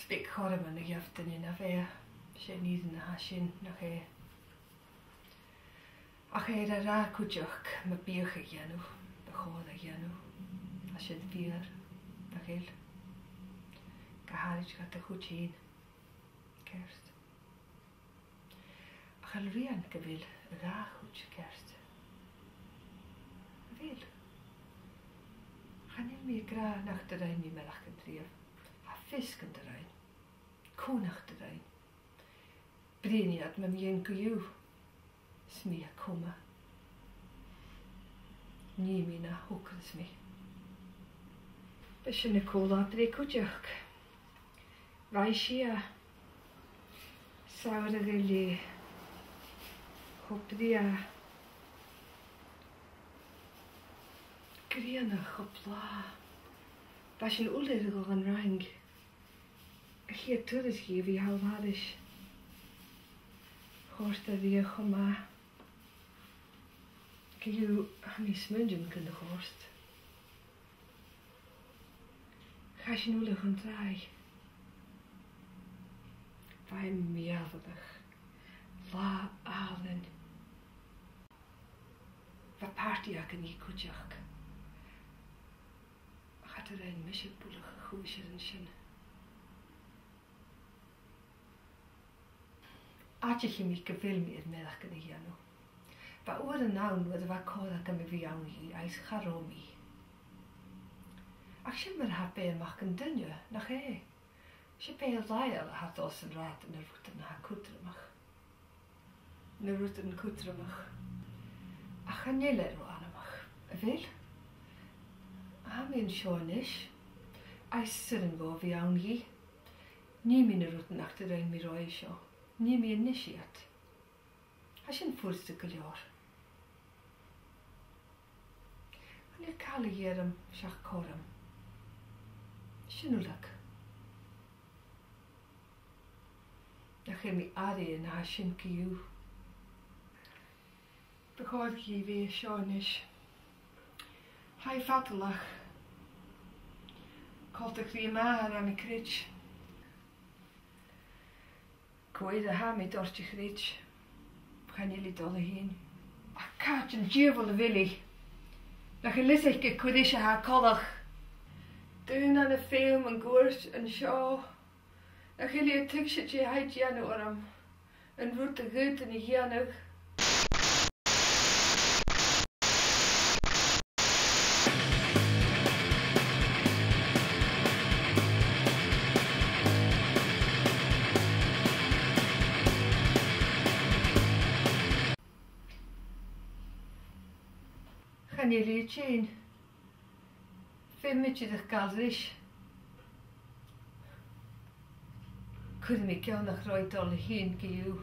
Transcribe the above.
Spik chorm yn y gyfdyn ni na fe. Se nid yn hasin na che. Ach eir a ra cwdiwch ma biwch ag ianw. Bychodd ag ianw. A sy'n fyr. Da chael. Gaharid gata chwdyn. Kerst. Ach al rian gyfil ra chwd kerst. Gyfil. Chanil mi gra nach dy rain mi melach yn dref. A fisk yn dy rain. Cwnach dy rain. Briniad ma mi yn gwyw. Smi a cwma. Ni mi na hwcrys mi. Bys yn y cola dre cwdiwch. Rai si a sawr y gili. Hwbdi a grian a chwbla. Bys yn wlyr y gog yn rang. Chi a tŵrys chi fi halfadys. Chorst a fi a chwma. Gyw hynny smyndyn gyda chorst. Chas yn wlych yn drai. Fai miafodach. La alen. Fa party ac yn i cwdiach. Chat yr ein mysig bwlach a chwysir yn sy'n. Aach chi mi gyfil mi i'r meddach gyda hi anw. Fa o'r yn nawn wedd fa codd ac am i fi awn hi ais charo mi. Ac sy'n myr ha be mach yn dynio, na che. Sy'n be o ddau al a hat os yn rad yn yr rwt yn ha cwtramach. Yn yr rwt yn cwtramach. A chanile ro anamach. Y fel? A mi'n sionis. Ais sy'n yn go fi awn hi. Ni mi'n yr rwt yn ac dy rein mi roi isio. Ni mi yn nisiad. A sy'n ffwrdd y gylior. Yn i'r cael y gyrym siach coram. Sy'n wlag. Na chi mi ari yn ha sy'n gyw. Bychodd chi fi sionis. Hai ffatalach. Colt y chdi mar am i cryd. Gwaed a ham i dort i chryd. Bchan ili dol y hun. A cat yn djifol y fili. Nach yn lysig y cwydys a ha colach. Dyn an y ffilm yn gwrs yn sio. Nach ili y tigsid i haid ianw oram. Yn rwt y gyd yn i hianwg. Chan i rhaid sy'n. Fe mynd i'ch galrys. Cwyd mi gael nach roi dol y hun gyw.